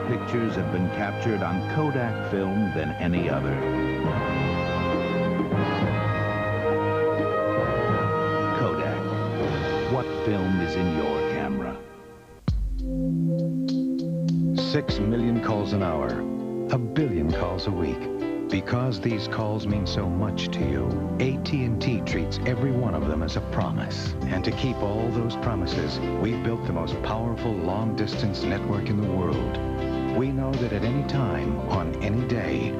pictures have been captured on Kodak film than any other. Kodak. What film is in your camera? 6 million calls an hour, 1 billion calls a week. Because these calls mean so much to you, AT&T treats every one of them as a promise. And to keep all those promises, we've built the most powerful long-distance network in the world. We know that at any time, on any day,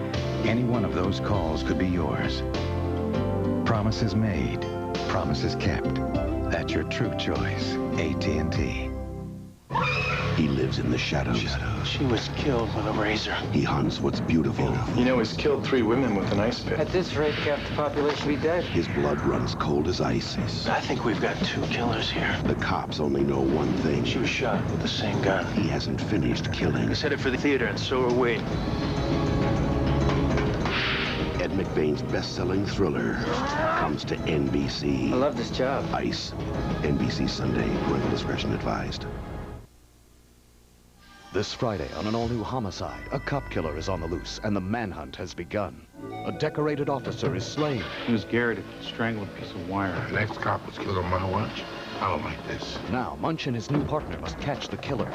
any one of those calls could be yours. Promises made, promises kept. That's your true choice, AT&T. He lives in the shadows. She was killed with a razor. He hunts what's beautiful. You know, he's killed 3 women with an ice pick. At this rate, half the population will be dead. His blood runs cold as ice. I think we've got 2 killers here. The cops only know one thing. She was shot with the same gun. He hasn't finished killing. He's headed for the theater, and so are we. Ed McBain's best-selling thriller comes to NBC. I love this job. Ice. NBC Sunday. Parental discretion advised. This Friday, on an all-new homicide, a cop killer is on the loose, and the manhunt has begun. A decorated officer is slain. He was Garrett, strangled a piece of wire. The next cop was killed on my watch. I don't like this. Now, Munch and his new partner must catch the killer.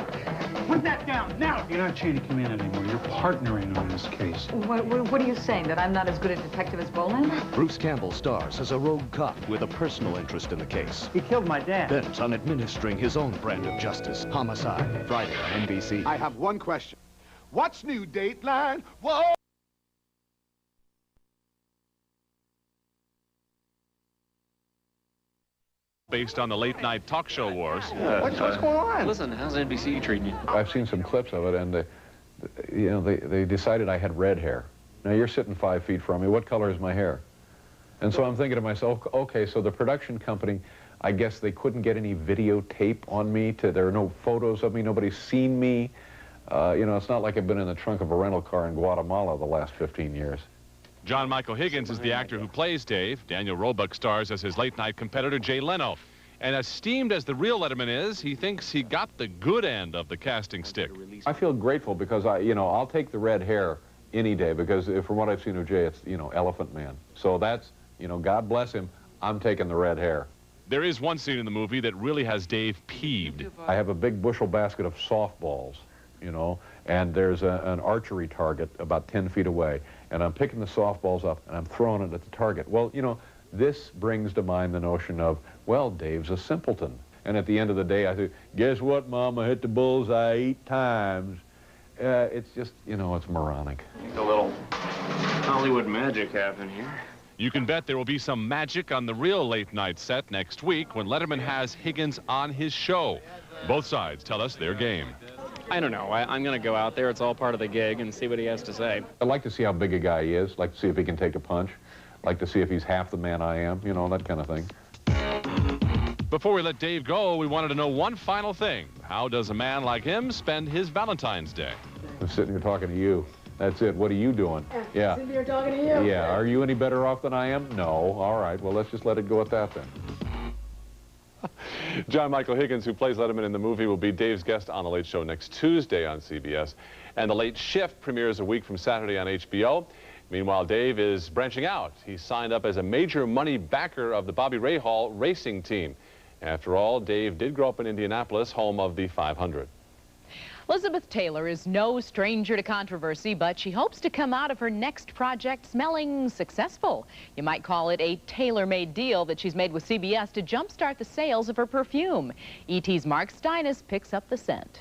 Put that down, now! You're not chain of command anymore. You're partnering on this case. What are you saying, that I'm not as good a detective as Bolander? Bruce Campbell stars as a rogue cop with a personal interest in the case. He killed my dad. Bent on administering his own brand of justice. Homicide, Friday on NBC. I have one question. What's new, Dateline? Whoa! Based on the late-night talk show wars. What's going on? Listen, how's NBC treating you? I've seen some clips of it, and they decided I had red hair. Now, you're sitting 5 feet from me. What color is my hair? And so I'm thinking to myself, okay, so the production company, I guess they couldn't get any videotape on me. There are no photos of me. Nobody's seen me. You know, it's not like I've been in the trunk of a rental car in Guatemala the last 15 years. John Michael Higgins is the actor who plays Dave. Daniel Roebuck stars as his late-night competitor, Jay Leno. And esteemed as the real Letterman is, he thinks he got the good end of the casting stick. I feel grateful because I'll take the red hair any day because from what I've seen of Jay, it's, Elephant Man. So that's, God bless him, I'm taking the red hair. There is one scene in the movie that really has Dave peeved. I have a big bushel basket of softballs, and there's an archery target about 10 feet away, and I'm picking the softballs up and I'm throwing it at the target. Well, this brings to mind the notion of, well, Dave's a simpleton. And at the end of the day, I say, guess what, Mom? I hit the bullseye 8 times. It's just, it's moronic. A little Hollywood magic happened here. You can bet there will be some magic on the real late-night set next week when Letterman has Higgins on his show. Both sides tell us their game. I don't know. I'm going to go out there. It's all part of the gig and see what he has to say. I'd like to see how big a guy he is. Like to see if he can take a punch. Like to see if he's half the man I am. That kind of thing. Before we let Dave go, we wanted to know one final thing. How does a man like him spend his Valentine's Day? I'm sitting here talking to you. That's it. What are you doing? Yeah. Sitting here talking to you. Yeah. Are you any better off than I am? No. All right. Well, let's just let it go at that then. John Michael Higgins, who plays Letterman in the movie, will be Dave's guest on The Late Show next Tuesday on CBS. And The Late Shift premieres a week from Saturday on HBO. Meanwhile, Dave is branching out. He signed up as a major money backer of the Bobby Rahal racing team. After all, Dave did grow up in Indianapolis, home of the 500. Elizabeth Taylor is no stranger to controversy, but she hopes to come out of her next project smelling successful. You might call it a tailor-made deal that she's made with CBS to jumpstart the sales of her perfume. ET's Mark Steinis picks up the scent.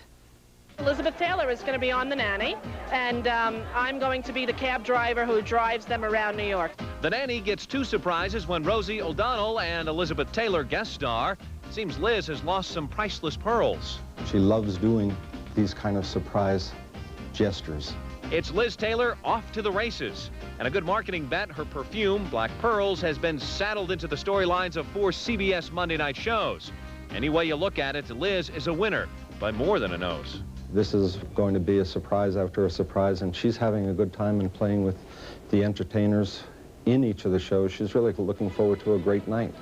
Elizabeth Taylor is going to be on The Nanny, and I'm going to be the cab driver who drives them around New York. The Nanny gets 2 surprises when Rosie O'Donnell and Elizabeth Taylor guest star. Seems Liz has lost some priceless pearls. She loves doing these kind of surprise gestures. It's Liz Taylor off to the races. And a good marketing bet, her perfume, Black Pearls, has been saddled into the storylines of 4 CBS Monday night shows. Any way you look at it, Liz is a winner by more than a nose. This is going to be a surprise after a surprise, and she's having a good time and playing with the entertainers in each of the shows. She's really looking forward to a great night.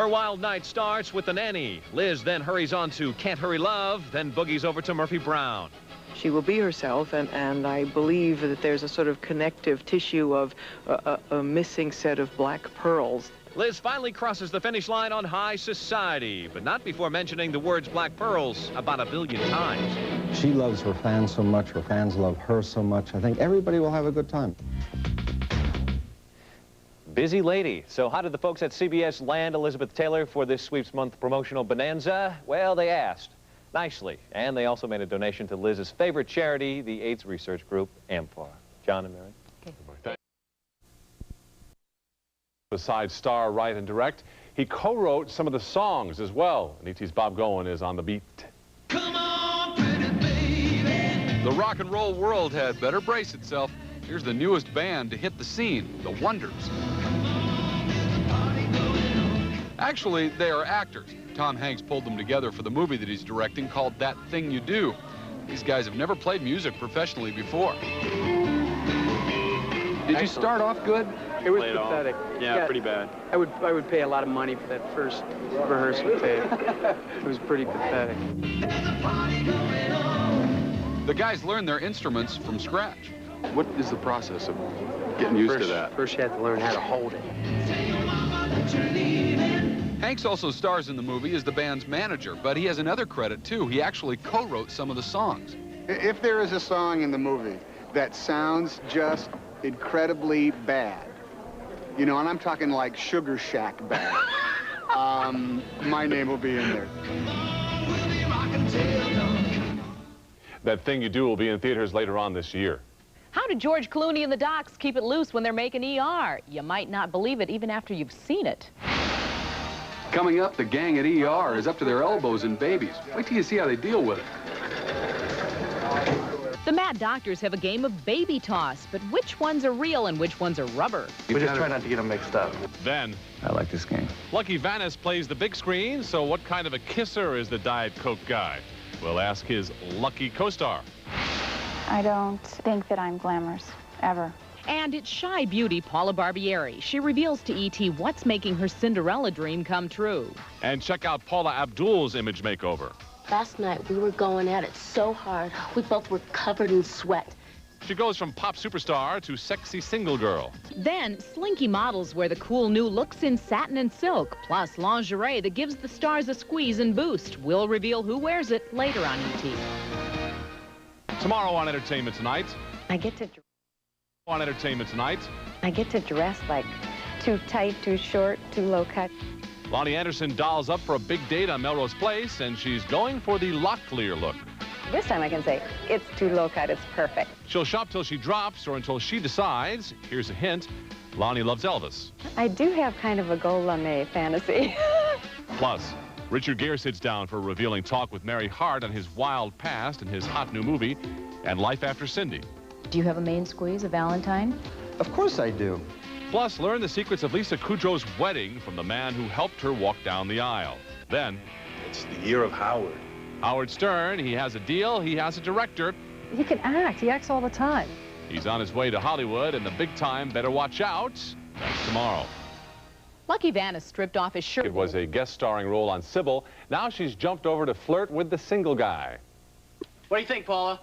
Her wild night starts with The Nanny. Liz then hurries on to Can't Hurry Love, then boogies over to Murphy Brown. She will be herself, and I believe that there's a sort of connective tissue of a missing set of black pearls. Liz finally crosses the finish line on High Society, but not before mentioning the words black pearls about 1 billion times. She loves her fans so much, her fans love her so much. I think everybody will have a good time. Busy lady. So how did the folks at CBS land Elizabeth Taylor for this Sweeps Month promotional bonanza? Well, they asked nicely, and they also made a donation to Liz's favorite charity, the AIDS research group, AMFAR. John and Mary. Okay. Besides star, write, and direct, he co-wrote some of the songs as well. And E.T.'s Bob Goen is on the beat. Come on, pretty baby. The rock and roll world had better brace itself. Here's the newest band to hit the scene, the Wonders. Actually, they are actors. Tom Hanks pulled them together for the movie that he's directing called That Thing You Do. These guys have never played music professionally before. Did you start off good? It was pathetic. Yeah, pretty bad. I would pay a lot of money for that first rehearsal tape. It was pretty pathetic. The guys learned their instruments from scratch. What is the process of getting used to that? First you have to learn how to hold it. Hanks also stars in the movie as the band's manager, but he has another credit, too. He actually co-wrote some of the songs. If there is a song in the movie that sounds just incredibly bad, you know, and I'm talking like Sugar Shack bad, my name will be in there. That Thing You Do will be in theaters later on this year. How did George Clooney and the Docs keep it loose when they're making ER? You might not believe it even after you've seen it. Coming up, the gang at ER is up to their elbows in babies. Wait till you see how they deal with it. The Mad Doctors have a game of baby toss, but which ones are real and which ones are rubber? We just try not to get them mixed up. Then, I like this game. Lucky Vannis plays the big screen, so what kind of a kisser is the Diet Coke guy? We'll ask his lucky co-star. I don't think that I'm glamorous, ever. And it's shy beauty Paula Barbieri. She reveals to E.T. what's making her Cinderella dream come true. And check out Paula Abdul's image makeover. Last night, we were going at it so hard, we both were covered in sweat. She goes from pop superstar to sexy single girl. Then, slinky models wear the cool new looks in satin and silk, plus lingerie that gives the stars a squeeze and boost. We'll reveal who wears it later on E.T. Tomorrow on Entertainment Tonight. I get to dress like too tight, too short, too low cut. Lonnie Anderson dolls up for a big date on Melrose Place, and she's going for the Locklear look. This time I can say, it's too low cut, it's perfect. She'll shop till she drops or until she decides. Here's a hint. Lonnie loves Elvis. I do have kind of a Gold LeMay fantasy. Plus, Richard Gere sits down for a revealing talk with Mary Hart on his wild past and his hot new movie, and Life After Cindy. Do you have a main squeeze, a Valentine? Of course I do. Plus, learn the secrets of Lisa Kudrow's wedding from the man who helped her walk down the aisle. Then, it's the year of Howard. Howard Stern, he has a deal, he has a director. He can act. He acts all the time. He's on his way to Hollywood, and the big time better watch out. That's tomorrow. Lucky Vannis stripped off his shirt. It was a guest starring role on Sybil. Now she's jumped over to flirt with the single guy. What do you think, Paula?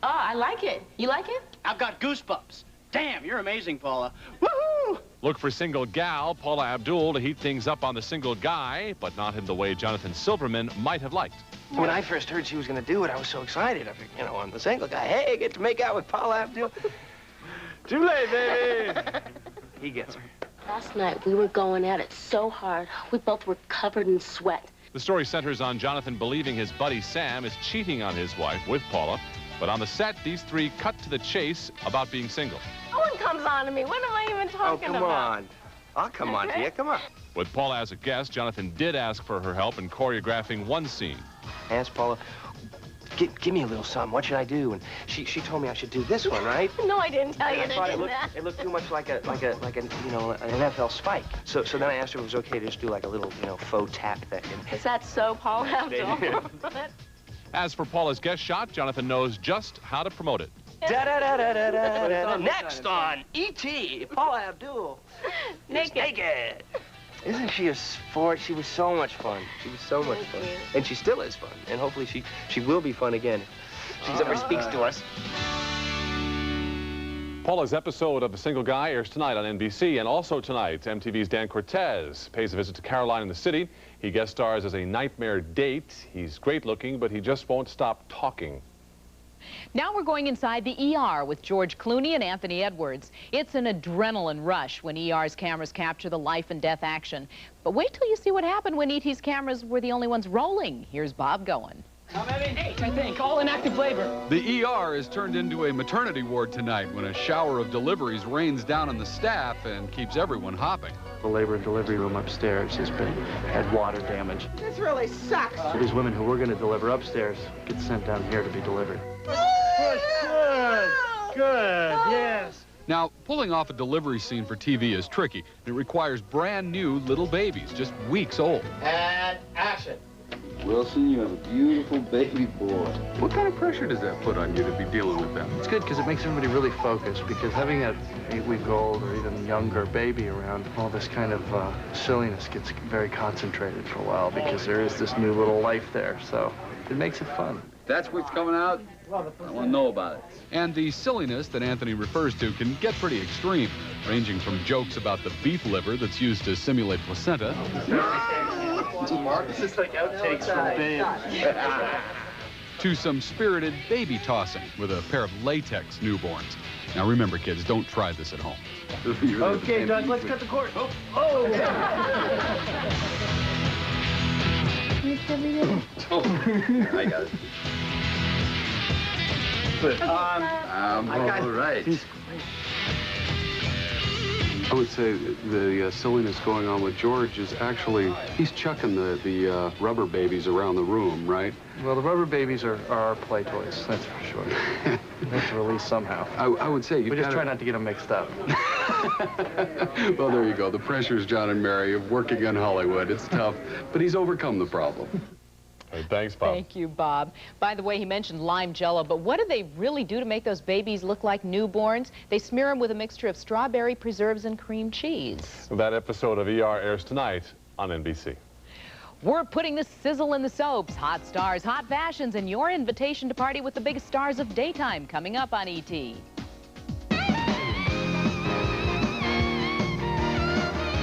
Oh, I like it. You like it? I've got goosebumps. Damn, you're amazing, Paula. Woohoo! Look for single gal Paula Abdul to heat things up on the single guy, but not in the way Jonathan Silverman might have liked. When I first heard she was going to do it, I was so excited. I figured, you know, I'm the single guy. Hey, I get to make out with Paula Abdul. Too late, baby. He gets her. Last night, we were going at it so hard, we both were covered in sweat. The story centers on Jonathan believing his buddy Sam is cheating on his wife with Paula. But on the set, these three cut to the chase about being single. No one comes on to me. What am I even talking about? Oh, come on. I'll come on to you. Come on. With Paula as a guest, Jonathan did ask for her help in choreographing one scene. Ask Paula, give me a little something. What should I do? And she told me I should do this one, right? No, I didn't tell you to do that. It looked too much like a you know, an NFL spike. So then I asked her if it was okay to just do like a little, you know, faux tap thing. Is that so, Paula Abdul? As for Paula's guest shot, Jonathan knows just how to promote it. Next on E.T., Paula Abdul. Naked. Isn't she a sport? She was so much fun. She was so much fun. And she still is fun. And hopefully she will be fun again. If she ever speaks to us. Paula's episode of The Single Guy airs tonight on NBC, and also tonight, MTV's Dan Cortez pays a visit to Caroline in the City. He guest stars as a nightmare date. He's great looking, but he just won't stop talking. Now we're going inside the ER with George Clooney and Anthony Edwards. It's an adrenaline rush when ER's cameras capture the life and death action. But wait till you see what happened when ET's cameras were the only ones rolling. Here's Bob going. How many? 8, I think, all in active labor. The ER is turned into a maternity ward tonight when a shower of deliveries rains down on the staff and keeps everyone hopping. The labor and delivery room upstairs had water damage. This really sucks. So these women who were going to deliver upstairs get sent down here to be delivered. Good, yes. Now, pulling off a delivery scene for TV is tricky. It requires brand new little babies, just weeks old. And action. Wilson, you have a beautiful baby boy. What kind of pressure does that put on you to be dealing with them? It's good because it makes everybody really focused, because having an 8-week-old or even younger baby around, all this kind of silliness gets very concentrated for a while because there is this new little life there, so it makes it fun. That's what's coming out? I want to know about it. And the silliness that Anthony refers to can get pretty extreme, ranging from jokes about the beef liver that's used to simulate placenta. This is like outtakes from Babe. To some spirited baby tossing with a pair of latex newborns. Now remember, kids, don't try this at home. Okay, Doug, let's cut the cord. Oh! I got it. All right. I would say the silliness going on with George is actually, he's chucking the rubber babies around the room, right? Well, the rubber babies are our play toys, that's for sure. We have to release somehow. I would say we just try not to get them mixed up. Well, there you go. The pressures, John and Mary, of working in Hollywood. It's tough, but he's overcome the problem. Thanks, Bob. Thank you, Bob. By the way, he mentioned lime jello, but what do they really do to make those babies look like newborns? They smear them with a mixture of strawberry preserves and cream cheese. That episode of ER airs tonight on NBC. We're putting the sizzle in the soaps, hot stars, hot fashions, and your invitation to party with the biggest stars of daytime coming up on ET.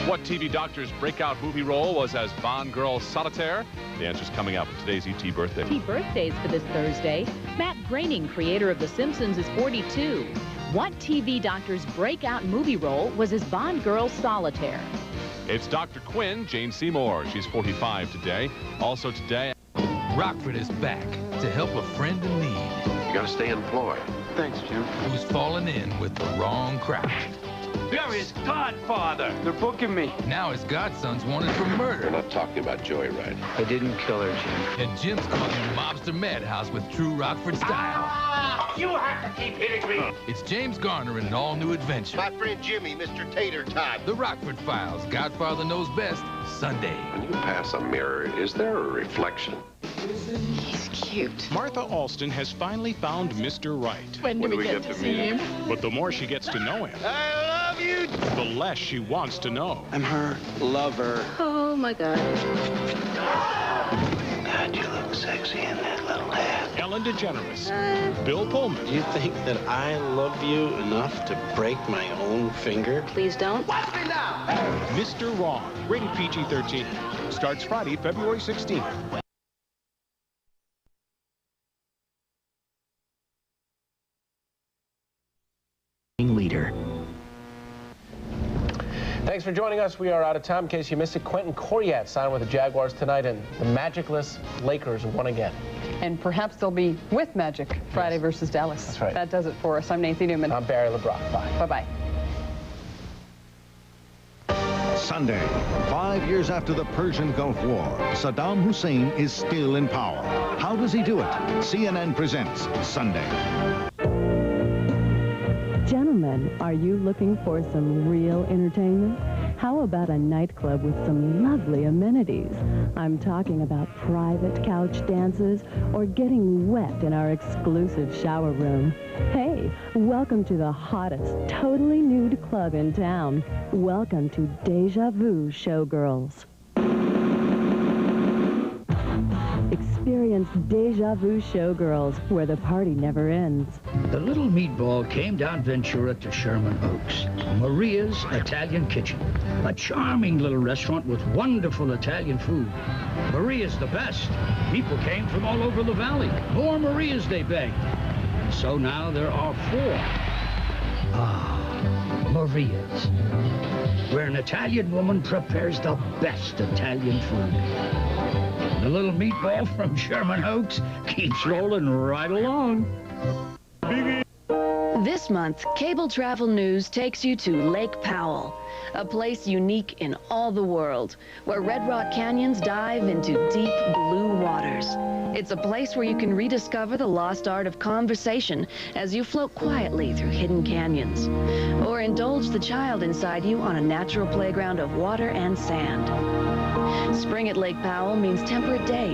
What TV doctor's breakout movie role was as Bond girl Solitaire? The answer's coming up with today's ET birthday. ET birthdays for this Thursday. Matt Groening, creator of The Simpsons, is 42. What TV doctor's breakout movie role was as Bond girl Solitaire? It's Dr. Quinn, Jane Seymour. She's 45 today. Also today, Rockford is back to help a friend in need. You gotta stay employed. Thanks, Jim. Who's fallen in with the wrong crowd. You're his godfather. They're booking me. Now his godson's wanted for murder. We're not talking about Joyride. I didn't kill her, Jim. And Jim's calling Mobster Madhouse with true Rockford style. You have to keep hitting me. It's James Garner in an all-new adventure. My friend Jimmy, Mr. Tater Tot. The Rockford Files, Godfather Knows Best, Sunday. When you pass a mirror, is there a reflection? He's cute. Martha Alston has finally found Mr. Right. When do we get to see him? But the more she gets to know him, I love you. the less she wants to know. I'm her lover. Oh, my God. God, you look sexy in that little hat. Ellen DeGeneres, Bill Pullman. Do you think that I love you enough to break my own finger? Please don't. Watch me now. Mr. Wrong, rated PG-13. Starts Friday, February 16th. Leader. Thanks for joining us. We are out of time. In case you missed it, Quentin Coryatt signed with the Jaguars tonight, and the magicless Lakers won again. And perhaps they'll be with Magic Friday versus Dallas. That's right. That does it for us. I'm Nathan Newman. I'm Barry LeBrock. Bye. Bye-bye. Sunday, 5 years after the Persian Gulf War, Saddam Hussein is still in power. How does he do it? CNN presents Sunday. Gentlemen, are you looking for some real entertainment? How about a nightclub with some lovely amenities? I'm talking about private couch dances or getting wet in our exclusive shower room. Hey, welcome to the hottest, totally nude club in town. Welcome to Deja Vu Showgirls. Experience Deja Vu Showgirls, where the party never ends. The Little Meatball came down Ventura to Sherman Oaks. Maria's Italian Kitchen, a charming little restaurant with wonderful Italian food. Maria's the best. People came from all over the valley. More Maria's, they begged. So now there are 4. Ah, Maria's, where an Italian woman prepares the best Italian food. The Little Meatball from Sherman Oaks keeps rolling right along. This month, Cable Travel News takes you to Lake Powell, a place unique in all the world, where Red Rock Canyons dive into deep blue waters. It's a place where you can rediscover the lost art of conversation as you float quietly through hidden canyons, or indulge the child inside you on a natural playground of water and sand. Spring at Lake Powell means temperate days.